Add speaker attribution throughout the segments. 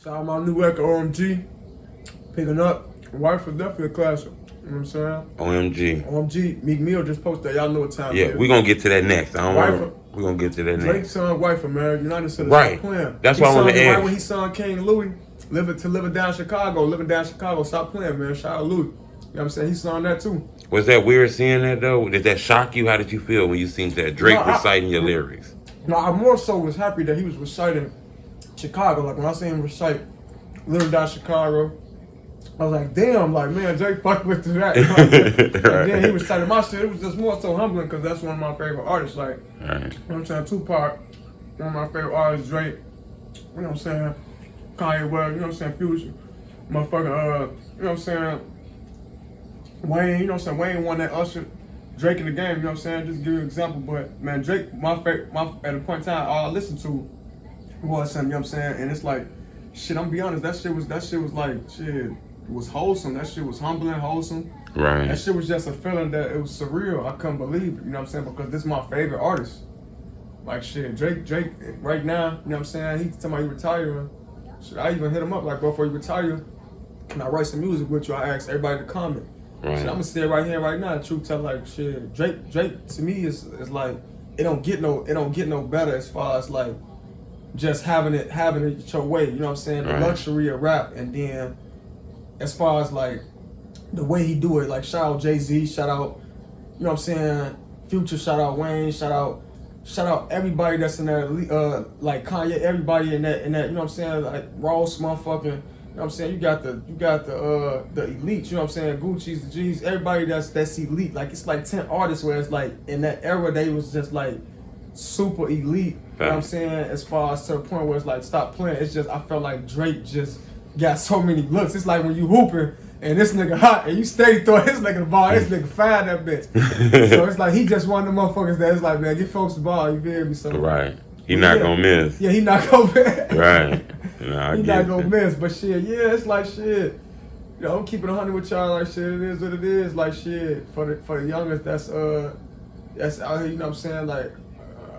Speaker 1: Shout out my new record, OMG. Picking up. Wife was definitely a classic. You know what I'm saying?
Speaker 2: OMG.
Speaker 1: OMG. Meek Mill just posted that. Y'all know what time it
Speaker 2: Yeah,
Speaker 1: is.
Speaker 2: we're going to get to that next. We're going to get to that
Speaker 1: Drake's
Speaker 2: next.
Speaker 1: son, wife, man. United States.
Speaker 2: Right.
Speaker 1: Stop playing.
Speaker 2: That's why I want to ask.
Speaker 1: Right when he son King Louis, living down Chicago. Stop playing, man. Shout out Louis. You know what I'm saying? He sung that too.
Speaker 2: Was that weird seeing that though? Did that shock you? How did you feel when you seen that Drake reciting your lyrics?
Speaker 1: No, I more so was happy that he was reciting Chicago. Like when I seen him recite living down Chicago, I was like, damn, like, man, Drake fucked with that. You know what I'm saying? And then he recited my shit. It was just more so humbling because that's one of my favorite artists. Like, you know what I'm saying? Tupac, one of my favorite artists, Drake, you know what I'm saying? Kanye West, you know what I'm saying? Future, motherfucking, you know what I'm saying? Wayne, you know what I'm saying? Wayne won that Usher. Drake in the game, you know what I'm saying? Just give you an example, but man, Drake, my favorite, at a point in time, all I listened to was him, you know what I'm saying? And it's like, shit, I'm gonna be honest, that shit was like, shit, it was wholesome. That shit was humbling, wholesome.
Speaker 2: Right.
Speaker 1: That shit was just a feeling that it was surreal. I couldn't believe it, you know what I'm saying? Because this is my favorite artist. Like, shit, Drake, right now, you know what I'm saying? He's talking about he retiring. Shit, I even hit him up, like, bro, before you retire, can I write some music with you? I asked everybody to comment.
Speaker 2: Right.
Speaker 1: Shit, I'm gonna say it right here, right now. Truth tell, like, shit, Drake to me is like, it don't get no better as far as like just having it your way. You know what I'm saying? The luxury of rap, and then as far as like the way he do it, like shout out Jay-Z, shout out, you know what I'm saying, Future, shout out Wayne, shout out everybody that's in there, like Kanye, everybody in that, you know what I'm saying, like Ross, motherfucking. You know what I'm saying? You got the elite, you know what I'm saying? Gucci's, the G's, everybody that's elite. Like it's like 10 artists where it's like in that era they was just like super elite. You know what I'm saying? As far as to the point where it's like stop playing. It's just I felt like Drake just got so many looks. It's like when you hooping and this nigga hot and you steady throwing this nigga the ball, this nigga fire that bitch. So it's like he just one of the motherfuckers that is like, man, get folks the ball, you feel me? So
Speaker 2: right. He not gonna miss.
Speaker 1: Yeah, he not gonna miss.
Speaker 2: Right. No,
Speaker 1: he not gonna miss. But shit, yeah, it's like shit. You know, I'm keeping 100 with y'all. Like shit, it is what it is. Like shit, for the youngest, that's out here. You know what I'm saying? Like,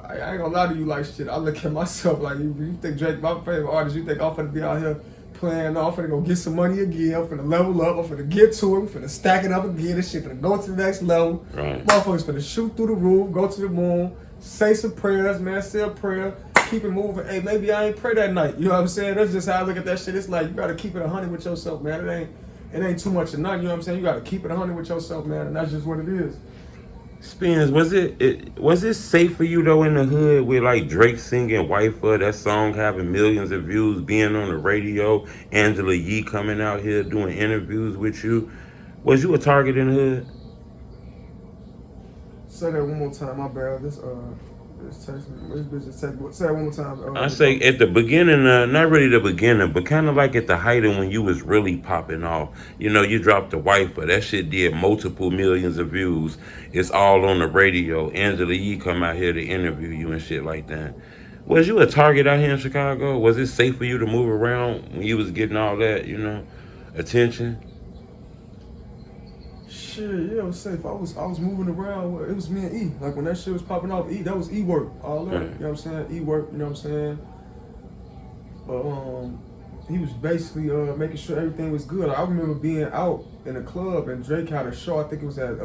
Speaker 1: I ain't gonna lie to you. Like shit, I look at myself like you think Drake my favorite artist. You think I'm finna be out here playing? No, I'm finna go get some money again. I'm finna level up. I'm finna get to it. I'm finna stack it up again. This shit finna go to the next level.
Speaker 2: Right.
Speaker 1: Motherfuckers finna shoot through the roof, go to the moon. Say some prayers, man. Say a prayer. Keep it moving. Hey, maybe I ain't pray that night. You know what I'm saying? That's just how I look at that shit. It's like you gotta keep it 100 with yourself, man. It ain't too much of nothing. You know what I'm saying? You gotta keep it 100 with yourself, man. And that's just what it is.
Speaker 2: Spence, was it safe for you though in the hood with like Drake singing "Wifer," that song having millions of views, being on the radio, Angela Yee coming out here doing interviews with you? Was you a target in the hood?
Speaker 1: Say that one more time, my bad. This text me. This bitch just text me. Say that one more time.
Speaker 2: I say at the beginning, not really the beginning, but kind of like at the height of when you was really popping off. You know, you dropped the Wifer. That shit did multiple millions of views. It's all on the radio. Angela Yee come out here to interview you and shit like that. Was you a target out here in Chicago? Was it safe for you to move around when you was getting all that, you know, attention?
Speaker 1: Shit, yeah, it was safe. I was moving around. It was me and E. Like when that shit was popping off, E, that was E work. All that. You know what I'm saying? E work, you know what I'm saying? But he was basically making sure everything was good. I remember being out in a club and Drake had a show. I think it was at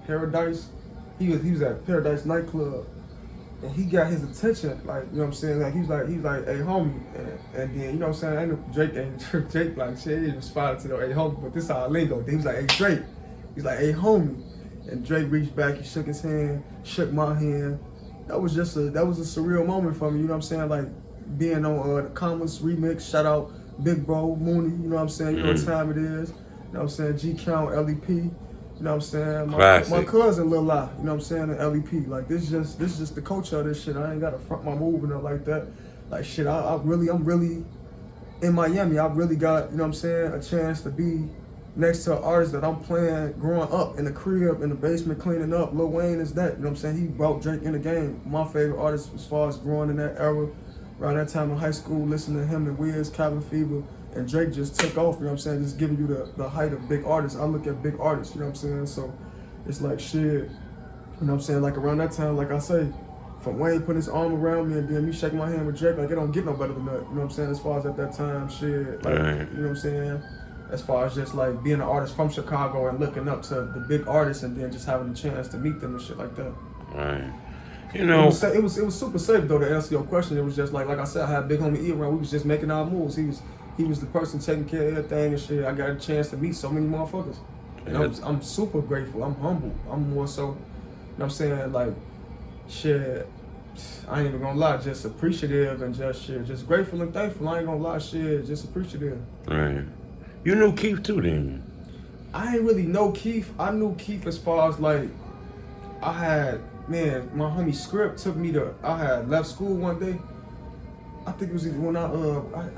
Speaker 1: Paradise. He was at Paradise nightclub. And he got his attention, like, you know what I'm saying? Like, he's like, hey, homie. And then, you know what I'm saying? Drake, like, shit, he responded to the, hey, homie, but this is our lingo. Then he was like, hey, Drake. He's like, hey, homie. And Drake reached back, he shook his hand, shook my hand. That was a surreal moment for me, you know what I'm saying? Like, being on the Commas remix, shout out Big Bro, Mooney, you know what I'm saying? You know what time it is. You know what I'm saying? G-Count, LEP. You know what I'm saying? My cousin Lil La, you know what I'm saying, and LEP. Like this just the culture of this shit. I ain't gotta front my move and like that. Like shit, I'm really in Miami. I really got, you know what I'm saying, a chance to be next to an artist that I'm playing growing up in the crib, in the basement cleaning up. Lil Wayne is that, you know what I'm saying? He brought Drake in the game. My favorite artist as far as growing in that era, around that time in high school, listening to him and Wiz, Cabin Fever. And Drake just took off, you know what I'm saying, just giving you the height of big artists. I look at big artists, you know what I'm saying? So it's like shit, you know what I'm saying? Like around that time, like I say, from Wayne putting his arm around me and then me shaking my hand with Drake, like it don't get no better than that. You know what I'm saying? As far as at that time, shit, like
Speaker 2: Right.
Speaker 1: you know what I'm saying? As far as just like being an artist from Chicago and looking up to the big artists and then just having the chance to meet them and shit like that.
Speaker 2: Right. You
Speaker 1: It
Speaker 2: know,
Speaker 1: was it was super safe though, to answer your question. It was just like I said, I had Big Homie E around. We was just making our moves. He was the person taking care of everything and shit. I got a chance to meet so many motherfuckers. And I'm super grateful. I'm humble. I'm more so, you know what I'm saying, like shit, I ain't even gonna lie, just appreciative and just shit, just grateful and thankful. I ain't gonna lie, shit, just appreciative.
Speaker 2: right. You knew Keef too, didn't you?
Speaker 1: I ain't really know Keef. I knew Keef as far as like, I had, man, my homie Script took me to, I had left school one day. I think it was either when I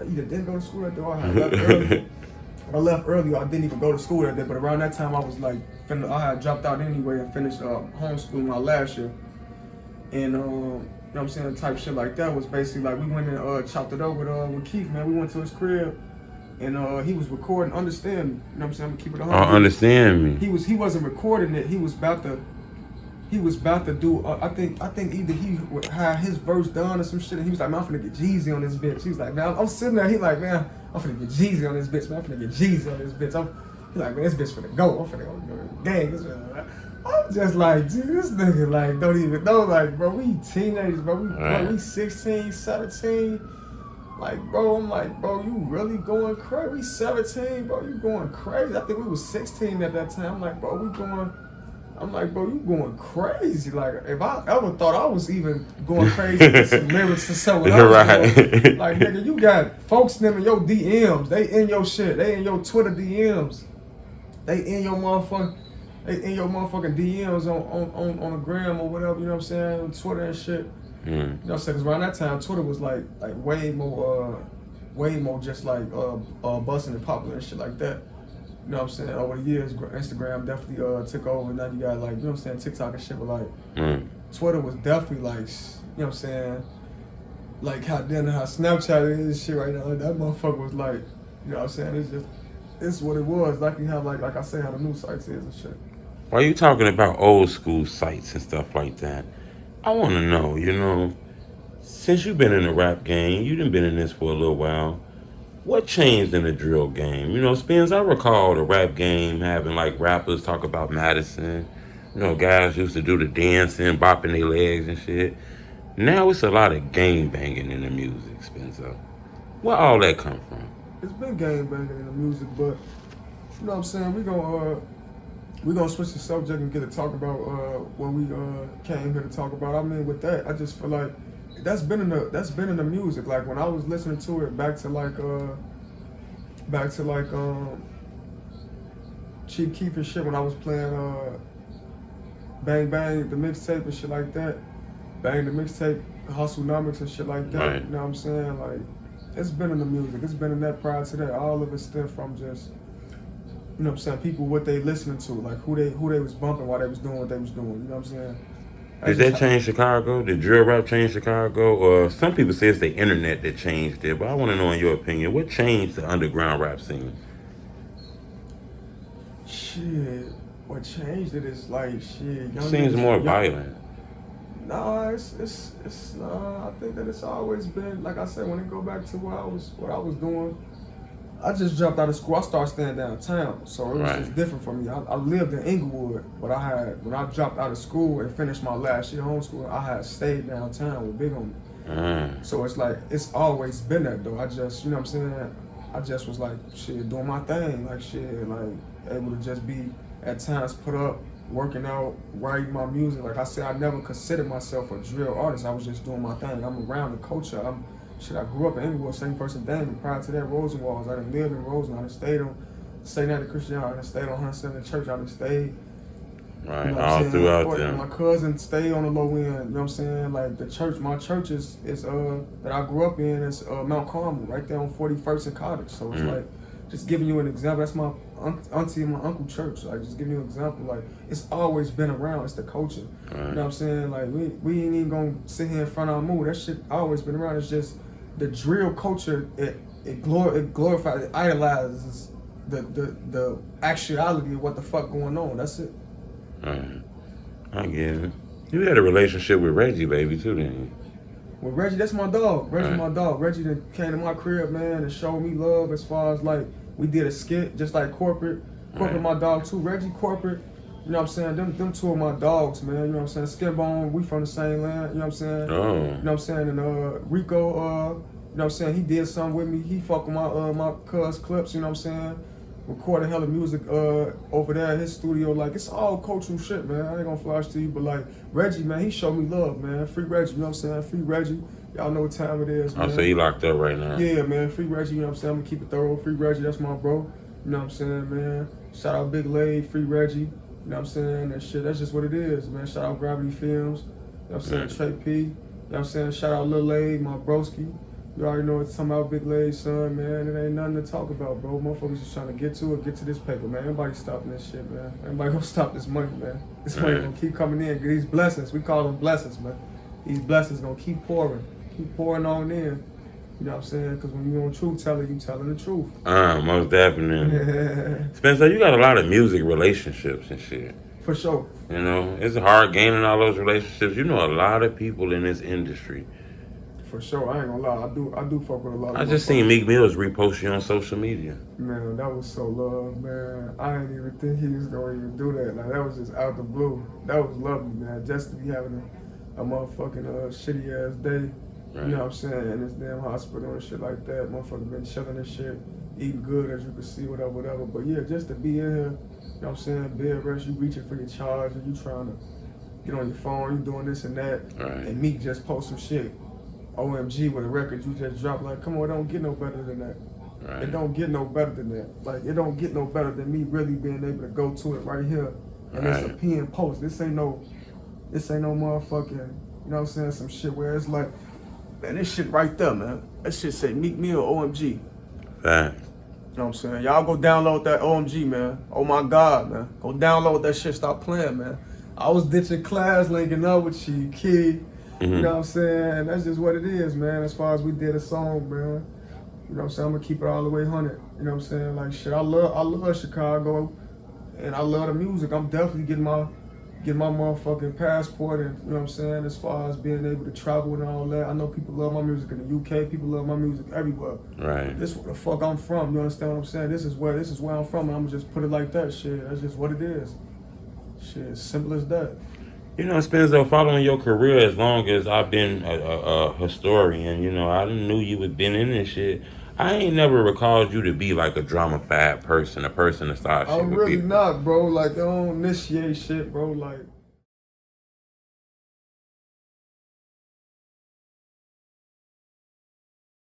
Speaker 1: either didn't go to school that day or I had left early. I left early or I didn't even go to school that day, but around that time I was like, I had dropped out anyway and finished homeschooling my last year. And, you know what I'm saying, type shit like that was basically like, we went and chopped it up with Keef, man. We went to his crib and he was recording Understand Me. You know what I'm saying? I'm gonna keep it 100.
Speaker 2: Understand Me.
Speaker 1: He wasn't recording it. He was about to do. I think either he had his verse done or some shit, and he was like, "Man, I'm finna get Jeezy on this bitch." He was like, "Man, I'm sitting there." He like, "Man, I'm finna get Jeezy on this bitch. Man, I'm finna get Jeezy on this bitch." He like, "Man, this bitch finna go. I'm finna go to the gang." I'm just like, dude, this nigga like don't even know. Like, bro, we teenagers, bro. We 16, 17. Like, bro, I'm like, bro, you really going crazy? We 17, bro, you going crazy. I think we was 16 at that time. I'm like, bro, you going crazy. Like, if I ever thought I was even going crazy with some lyrics or something,
Speaker 2: Right.
Speaker 1: like, nigga, you got folks them in your DMs. They in your shit. They in your Twitter DMs. They in your motherfucking DMs on the gram or whatever, you know what I'm saying, on Twitter and shit. You know what I'm saying? Because around that time, Twitter was like way more just like busting and popular and shit like that. You know what I'm saying? Over the years, Instagram definitely took over. Now you got like, you know what I'm saying, TikTok and shit, but like Twitter was definitely like, you know what I'm saying, like how Snapchat is and shit right now. Like, that motherfucker was like, you know what I'm saying? It's what it was. Like you have like I say how the news sites is and shit.
Speaker 2: Why you talking about old school sites and stuff like that? I want to know, you know, since you've been in the rap game, you done been in this for a little while, what changed in the drill game? You know, Spence, I recall the rap game having like rappers talk about Madison. You know, guys used to do the dancing, bopping their legs and shit. Now it's a lot of gang banging in the music, Spenzo. Where all that come from?
Speaker 1: It's been gang banging in the music, but you know what I'm saying, we're gonna switch the subject and get to talk about what we came here to talk about. I mean, with that, I just feel like that's been in the music. Like when I was listening to it back to Chief Keef and shit, when I was playing Bang Bang the mixtape and shit like that, Bang the mixtape, Hustlenomics and shit like that.
Speaker 2: Right.
Speaker 1: You know what I'm saying? Like, it's been in the music. It's been in that prior to that. All of it stemmed from just, you know what I'm saying, people, what they listening to, like who they was bumping while they was doing what they was doing. You know what I'm saying?
Speaker 2: Did that change Chicago? Did drill rap change Chicago? Or some people say it's the internet that changed it, but I want to know in your opinion, what changed the underground rap scene?
Speaker 1: Shit, what changed it is like shit.
Speaker 2: It seems more violent.
Speaker 1: Nah, it's I think that it's always been, like I said, when it go back to what I was doing. I just jumped out of school. I started staying downtown, so it was just different for me. I lived in Inglewood, but when I dropped out of school and finished my last year homeschool, I had stayed downtown with Big Homie. So it's like, it's always been that though. I just, you know what I'm saying, I just was like, shit, doing my thing, like shit, like able to just be at times put up, working out, writing my music. Like I said, I never considered myself a drill artist. I was just doing my thing. I'm around the culture. I grew up in Inglewood, same person Damon. Prior to that, Rosenwalls. I done lived in Rosen. I done stayed on St. Anthony Christian. I done stayed on 107th Church. I done stayed.
Speaker 2: Right,
Speaker 1: you know
Speaker 2: all throughout there.
Speaker 1: My cousin stayed on the low end. You know what I'm saying? Like the church, my church is that I grew up in is Mount Carmel, right there on 41st and Cottage. So it's like, just giving you an example. That's my auntie and my uncle church. Like just giving you an example. Like it's always been around. It's the culture. You know what I'm saying? Like we ain't even gonna sit here in front of our mood. That shit always been around. It's just the drill culture. It glorifies, it idolizes the actuality of what the fuck going on. That's it.
Speaker 2: I get it. You had a relationship with Reggie, baby, too, didn't you?
Speaker 1: Well, Reggie, that's my dog. Reggie,
Speaker 2: Right.
Speaker 1: my dog. Reggie that came to my crib, man, and showed me love as far as like we did a skit, just like corporate. Corporate,
Speaker 2: Right.
Speaker 1: my dog too. Reggie, corporate. You know what I'm saying? Them two of my dogs, man. You know what I'm saying? Skinbone, we from the same land. You know what I'm saying?
Speaker 2: Oh.
Speaker 1: You know what I'm saying? And Rico, you know what I'm saying? He did something with me. He fucked with my cuz clips. You know what I'm saying? Recorded hella music over there in his studio. Like, it's all cultural shit, man. I ain't gonna flash to you, but like Reggie, man, he showed me love, man. Free Reggie, you know what I'm saying? Free Reggie. Y'all know what time it is, man.
Speaker 2: Oh, so he locked up right now.
Speaker 1: Yeah, man. Free Reggie, you know what I'm saying? I'm gonna keep it thorough. Free Reggie, that's my bro. You know what I'm saying, man? Shout out Big Lade, Free Reggie. You know what I'm saying? And shit, that's just what it is, man. Shout out Gravity Films. You know what I'm saying? Trey P. You know what I'm saying? Shout out Lil Lade, my broski. You already know what I'm talking about, Big Lade, son, man. It ain't nothing to talk about, bro. Motherfuckers just trying to get to it, get to this paper, man. Everybody stopping this shit, man. Everybody gonna stop this money, man. This money gonna keep coming in. These blessings, we call them blessings, man. These blessings gonna keep pouring on in. You know what I'm saying? Because when you on truth teller, you telling the truth.
Speaker 2: Most definitely. Spencer, you got a lot of music relationships and shit.
Speaker 1: For sure.
Speaker 2: You know, it's hard gaining all those relationships. You know a lot of people in this industry.
Speaker 1: For sure, I ain't gonna lie. I do fuck with a lot of
Speaker 2: I just seen Meek Mills repost you on social media.
Speaker 1: Man, that was so love, man. I didn't even think he was gonna even do that. Like, that was just out the blue. That was lovely, man. Just to be having a motherfucking shitty ass day.
Speaker 2: Right.
Speaker 1: You know what I'm saying? In this damn hospital and shit like that. Motherfucker been chilling and shit, eating good as you can see, whatever. But yeah, just to be in here, you know what I'm saying? Bed rest, you reaching for your charge and you trying to get on your phone, you doing this and that.
Speaker 2: Right.
Speaker 1: And Meek just post some shit. OMG with a record you just dropped. Like, come on, it don't get no better than that.
Speaker 2: Right.
Speaker 1: It don't get no better than that. Like, it don't get no better than me really being able to go to it right here. And it's a pen post. This ain't no motherfucking, you know what I'm saying, some shit where it's like, man, this shit right there, man. That shit say Meek Mill OMG.
Speaker 2: Fact.
Speaker 1: You know what I'm saying? Y'all go download that OMG, man. Oh my God, man. Go download that shit. Stop playing, man. I was ditching class, linking up with you, Keef. You know what I'm saying? That's just what it is, man. As far as we did a song, man. You know what I'm saying? I'm gonna keep it all the way 100. You know what I'm saying? Like, shit, I love Chicago, and I love the music. I'm definitely getting my motherfucking passport, and you know what I'm saying? As far as being able to travel and all that, I know people love my music in the UK. People love my music everywhere.
Speaker 2: Right.
Speaker 1: This is where the fuck I'm from. You understand what I'm saying? This is where I'm from, and I'm gonna just put it like that. Shit, that's just what it is. Shit, simple as that.
Speaker 2: You know, Spenzo, following your career as long as I've been a historian, you know, I didn't knew you had been in this shit. I ain't never recalled you to be like a drama-fied person, a person that starts shit
Speaker 1: I'm
Speaker 2: with
Speaker 1: really
Speaker 2: people.
Speaker 1: not, bro. Like, I don't initiate shit, bro. Like,